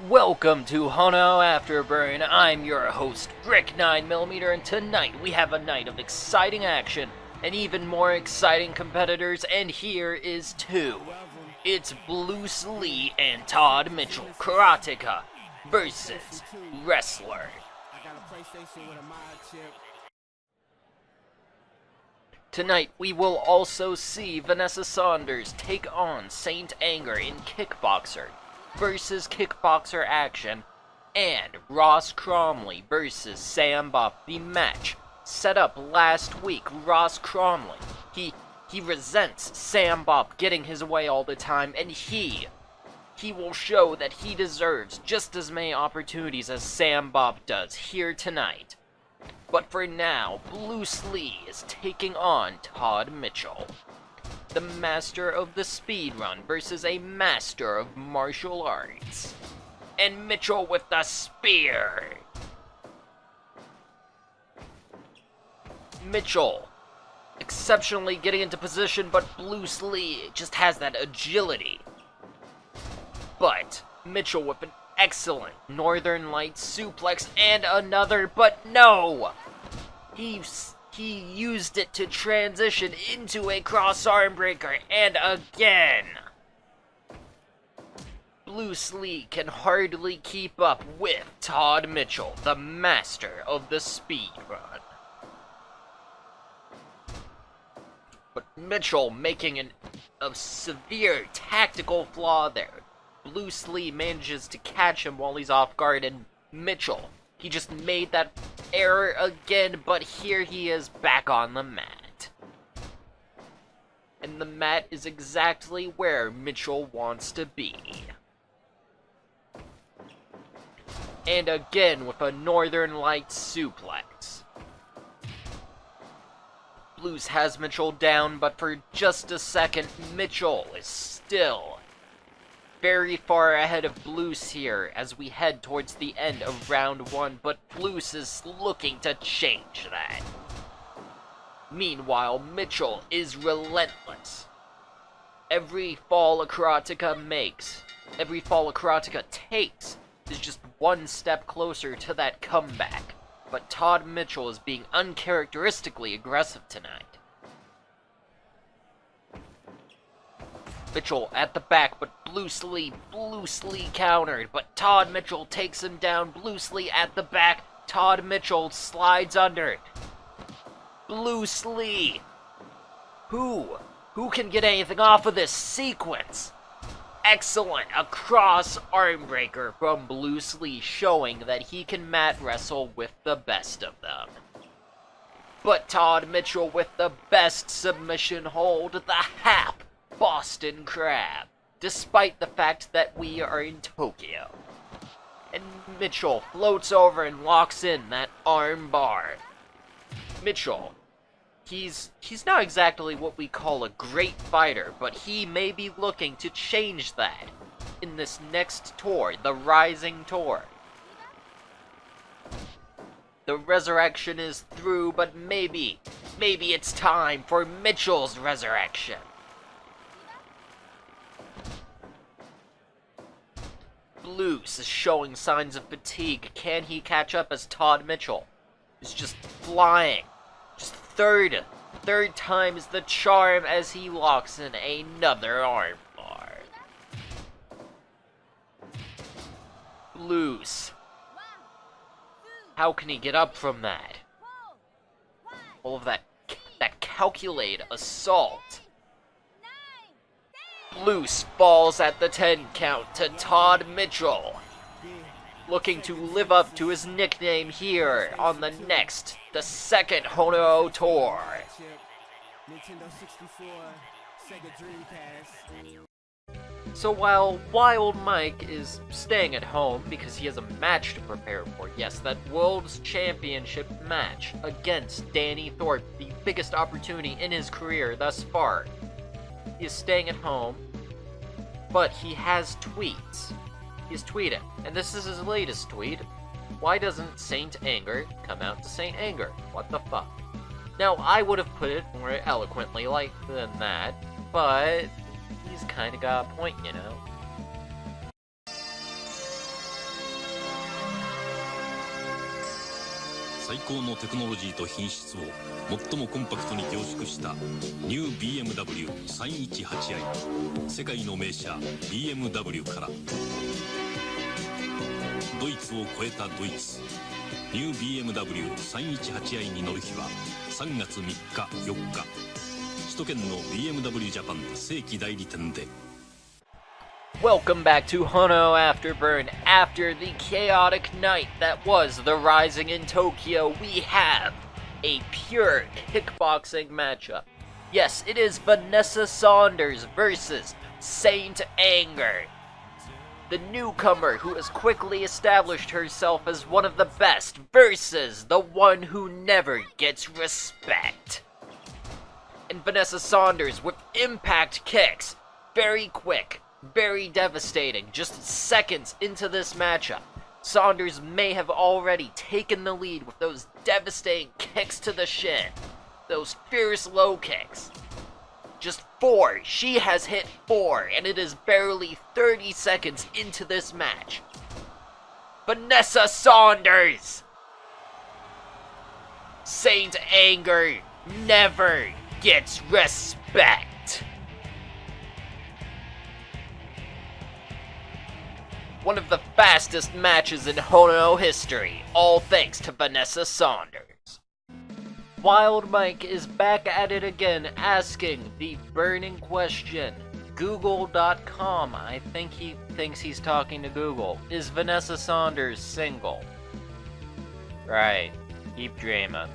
Welcome to HONOO Afterburn. I'm your host, Rick 9mm, and tonight we have a night of exciting action and even more exciting competitors, and here is two. It's Bluce Lee and Todd Mitchell, Karateka versus Wrestler. Tonight we will also see Vanessa Saunders take on Saint Anger in Kickboxer versus Kickboxer action, and Ross Cromley versus Sam Bopp. The match set up last week. Ross Cromley, he resents Sam Bopp getting his way all the time, and he will show that he deserves just as many opportunities as Sam Bopp does here tonight. But for now, Bluce Lee is taking on Todd Mitchell, the master of the speedrun versus a master of martial arts. And Mitchell with the spear. Mitchell exceptionally getting into position, but Bluce Lee just has that agility. But Mitchell with an excellent Northern Lights suplex and another, but no! He used it to transition into a cross arm breaker, and again! Bluce Lee can hardly keep up with Todd Mitchell, the master of the speedrun. But Mitchell making a severe tactical flaw there. Bluce Lee manages to catch him while he's off guard, and Mitchell, he just made that error again, but here he is back on the mat. And the mat is exactly where Mitchell wants to be. And again with a Northern Lights suplex. Bluce has Mitchell down, but for just a second, Mitchell is still very far ahead of Bluce here as we head towards the end of round one, but Bluce is looking to change that. Meanwhile, Mitchell is relentless. Every fall a Karateka makes, every fall a Karateka takes, is just one step closer to that comeback. But Todd Mitchell is being uncharacteristically aggressive tonight. Mitchell at the back, but Bluce Lee countered, but Todd Mitchell takes him down. Bluce Lee at the back, Todd Mitchell slides under. Bluce Lee, who can get anything off of this sequence? Excellent, a cross arm breaker from Bluce Lee, showing that he can mat wrestle with the best of them. But Todd Mitchell with the best submission hold, the Hap Boston Crab, despite the fact that we are in Tokyo. And Mitchell floats over and locks in that arm bar. Mitchell, he's not exactly what we call a great fighter, but he may be looking to change that in this next tour, the Rising Tour. The resurrection is through, but maybe it's time for Mitchell's resurrection. Bluce is showing signs of fatigue. Can he catch up as Todd Mitchell is just flying? Just third time is the charm as he locks in another armbar. Bluce How can he get up from that? All of that calculated assault. Bluce falls at the 10 count to Todd Mitchell, looking to live up to his nickname here on the second HONOO tour. So while Wild Mike is staying at home because he has a match to prepare for, yes, that World's Championship match against Danny Thorpe, the biggest opportunity in his career thus far, he is staying at home, but he has tweets. He's tweeted, and this is his latest tweet. Why doesn't Saint Anger come out to Saint Anger? What the fuck? Now, I would have put it more eloquently than that, but he's kinda got a point, you know?最高のテクノロジーと品質を最もコンパクトに凝縮したニュー BMW318i 世界の名車 BMW からドイツを超えたドイツニュー BMW318i に乗る日は3月3日4日首都圏の BMW ジャパン正規代理店で Welcome back to HONOO Afterburn. After the chaotic night that was the Rising in Tokyo, we have a pure kickboxing matchup. Yes, it is Vanessa Saunders versus Saint Anger, the newcomer who has quickly established herself as one of the best versus the one who never gets respect. And Vanessa Saunders with impact kicks, very quick, very devastating. Just seconds into this matchup, Saunders may have already taken the lead with those devastating kicks to the shin, those fierce low kicks. Just 4. She has hit 4, and it is barely 30 seconds into this match. Vanessa Saunders! Saint Anger never gets respect. One of the fastest matches in HONOO history, all thanks to Vanessa Saunders. Wild Mike is back at it again, asking the burning question. Google.com, I think he thinks he's talking to Google. Is Vanessa Saunders single? Right, keep dreaming.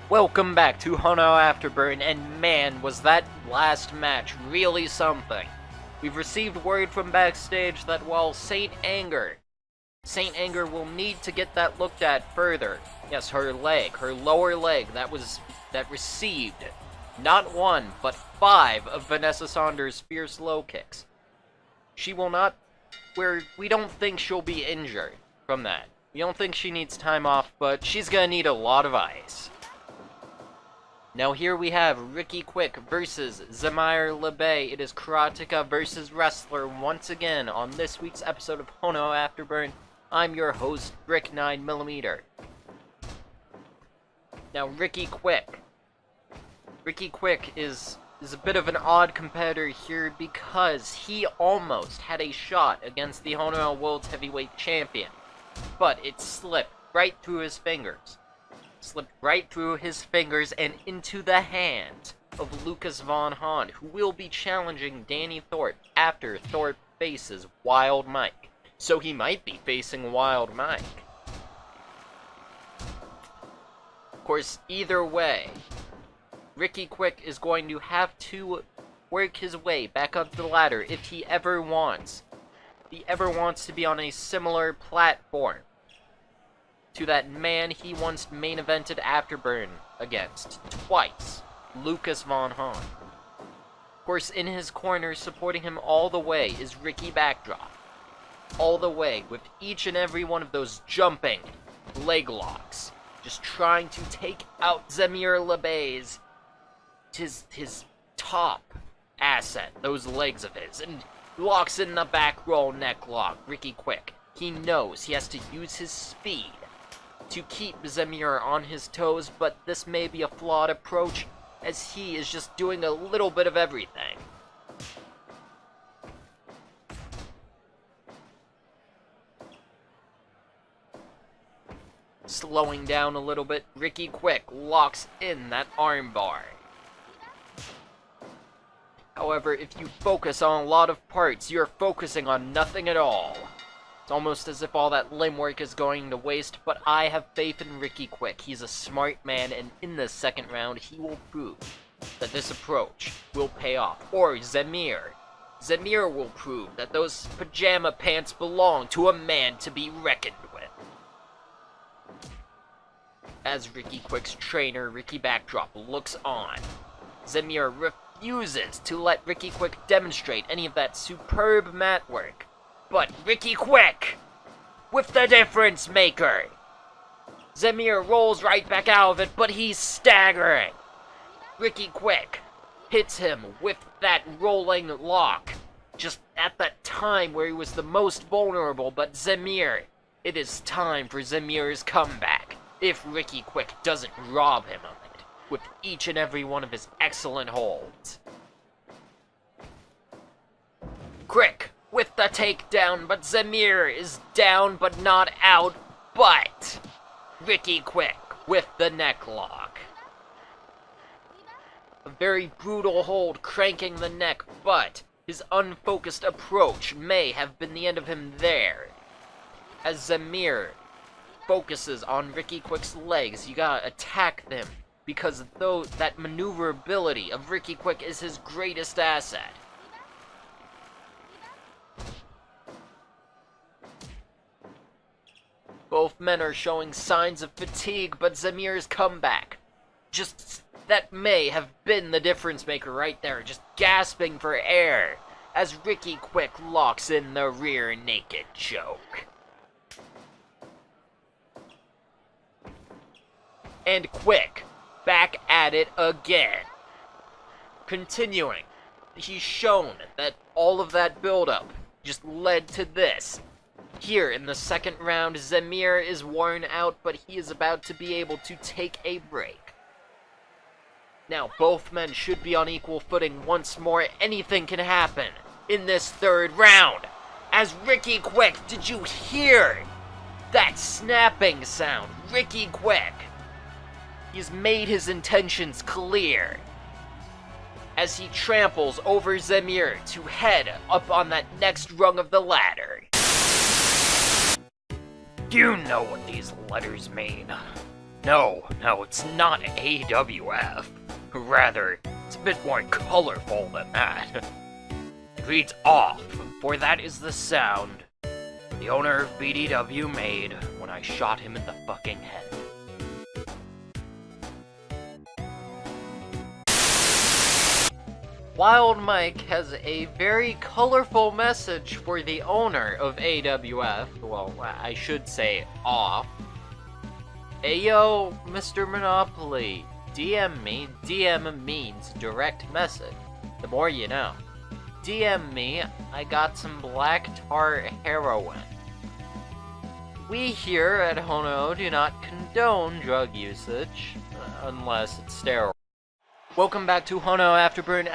Welcome back to HONOO Afterburn, and man, was that last match really something. We've received word from backstage that while Saint Anger will need to get that looked at further. Yes, her lower leg, that received not 1, but 5 of Vanessa Saunders' fierce low kicks. We don't think she'll be injured from that. We don't think she needs time off, but she's gonna need a lot of ice. Now here we have Ricky Quick versus Xemyr LeBay. It is Karateka versus Wrestler once again on this week's episode of HONOO Afterburn. I'm your host, Brick9mm. Now Ricky Quick is a bit of an odd competitor here because he almost had a shot against the HONOO World Heavyweight Champion, but it slipped right through his fingers. And into the hands of Lucas Von Hahn, who will be challenging Danny Thorpe after Thorpe faces Wild Mike. So he might be facing Wild Mike. Of course, either way, Ricky Quick is going to have to work his way back up the ladder if he ever wants to be on a similar platform to that man he once main evented Afterburn against twice, Lucas Von Hahn. Of course, in his corner, supporting him all the way, is Ricky Backdrop. All the way, with each and every one of those jumping leg locks. just trying to take out Xemyr LeBay's, his top asset, those legs of his, and locks in the back roll neck lock. Ricky Quick, he knows he has to use his speed to keep Xemyr on his toes, but this may be a flawed approach, as he is just doing a little bit of everything. Slowing down a little bit, Ricky Quick locks in that armbar. However, if you focus on a lot of parts, you're focusing on nothing at all. It's almost as if all that limb work is going to waste, but I have faith in Ricky Quick. He's a smart man, and in the second round, he will prove that this approach will pay off. Or Xemyr. Xemyr will prove that those pajama pants belong to a man to be reckoned with. As Ricky Quick's trainer, Ricky Backdrop, looks on, Xemyr refuses to let Ricky Quick demonstrate any of that superb mat work. But Ricky Quick, with the difference maker! Xemyr rolls right back out of it, but he's staggering. Ricky Quick hits him with that rolling lock, just at that time where he was the most vulnerable, but Xemyr, it is time for Xemyr's comeback. If Ricky Quick doesn't rob him of it, with each and every one of his excellent holds. Quick with the takedown, but Xemyr is down but not out, but Ricky Quick with the neck lock. A very brutal hold, cranking the neck, but his unfocused approach may have been the end of him there. As Xemyr focuses on Ricky Quick's legs, you gotta attack them, because though that maneuverability of Ricky Quick is his greatest asset. Both men are showing signs of fatigue, but Xemyr's comeback, just that may have been the difference maker right there, just gasping for air, as Ricky Quick locks in the rear naked choke. And Quick, back at it again. Continuing, he's shown that all of that buildup just led to this. Here in the second round, Xemyr is worn out, but he is about to be able to take a break. Now, both men should be on equal footing once more. Anything can happen in this third round. As Ricky Quick, did you hear that snapping sound? Ricky Quick. He's made his intentions clear as he tramples over Xemyr to head up on that next rung of the ladder. Do you know what these letters mean? No, it's not AWF. Rather, it's a bit more colorful than that. It reads off, for that is the sound the owner of BDW made when I shot him in the fucking head. Wild Mike has a very colorful message for the owner of AWF. Well, I should say off. Ayo, Mr. Monopoly, DM me. DM means direct message. The more you know. DM me, I got some black tar heroin. We here at HONOO do not condone drug usage, unless it's steroids. Welcome back to HONOO Afterburn.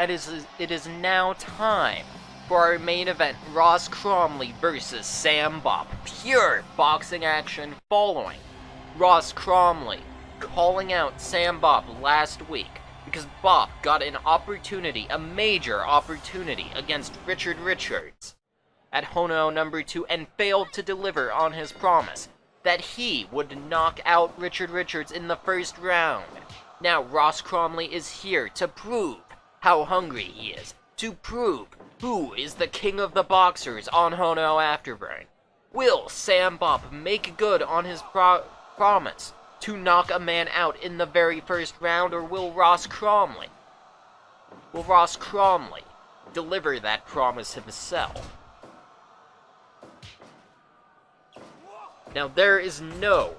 It is now time for our main event, Ross Cromley versus Sam Bopp. Pure boxing action following Ross Cromley calling out Sam Bopp last week because Bopp got an opportunity, a major opportunity, against Richard Richards at HONOO number 2 and failed to deliver on his promise that he would knock out Richard Richards in the first round. Now, Ross Cromley is here to prove how hungry he is, to prove who is the king of the boxers on HONOO Afterburn. Will Sam Bopp make good on his promise to knock a man out in the very first round, or will Ross Cromley deliver that promise himself? Now, there is no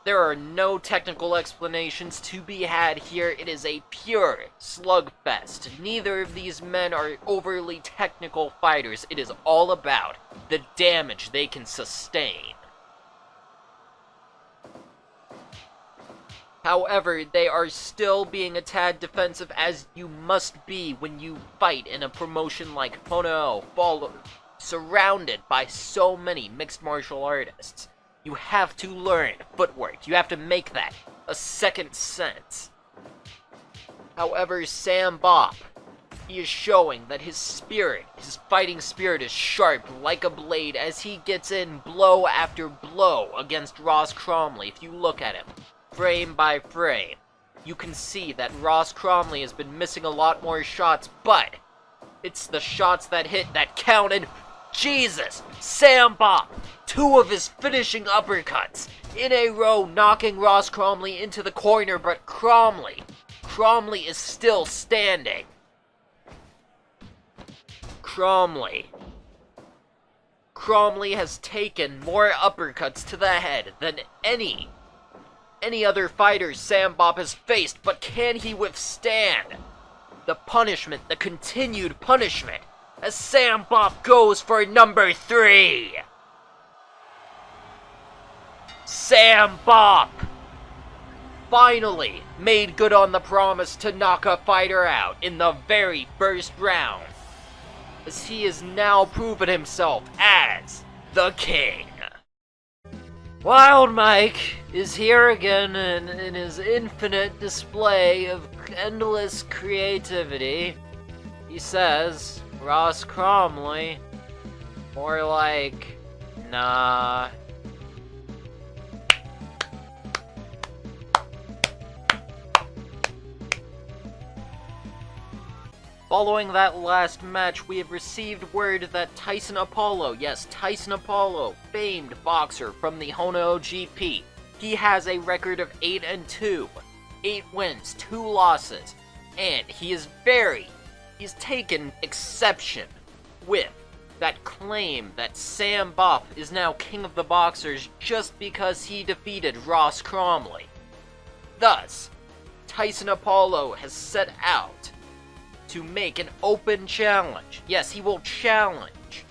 There are no technical explanations to be had here. It is a pure slugfest. Neither of these men are overly technical fighters. It is all about the damage they can sustain. However, they are still being a tad defensive, as you must be when you fight in a promotion like HONOO, surrounded by so many mixed martial artists. You have to learn footwork. You have to make that a second sense. However, Sam Bopp, he is showing that his spirit, his fighting spirit, is sharp like a blade as he gets in blow after blow against Ross Cromley. If you look at him, frame by frame, you can see that Ross Cromley has been missing a lot more shots, but it's the shots that hit that count, and Jesus, Sam Bopp, 2 of his finishing uppercuts in a row, knocking Ross Cromley into the corner, but Cromley is still standing. Cromley has taken more uppercuts to the head than any other fighter Sam Bopp has faced, but can he withstand the punishment, the continued punishment, as Sam Bopp goes for number 3? Sam Bopp finally made good on the promise to knock a fighter out in the very first round, as he has now proven himself as the king. Wild Mike is here again in his infinite display of endless creativity. He says, Ross Cromley, more like, nah. Following that last match, we have received word that Tyson Apollo, yes, Tyson Apollo, famed boxer from the HONOO GP, he has a record of 8-2, 8 wins, 2 losses, and he's taken exception with that claim that Sam Bopp is now king of the boxers just because he defeated Ross Cromley. Thus, Tyson Apollo has set out to make an open challenge. Yes, he will challenge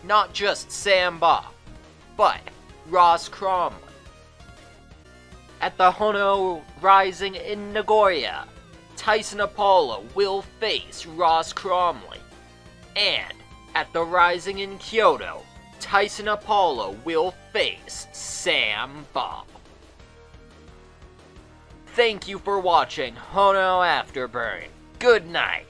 not just Sam Bopp, but Ross Cromley. At the HONOO Rising in Nagoya, Tyson Apollo will face Ross Cromley. And at the Rising in Kyoto, Tyson Apollo will face Sam Bopp. Thank you for watching HONOO Afterburn. Good night.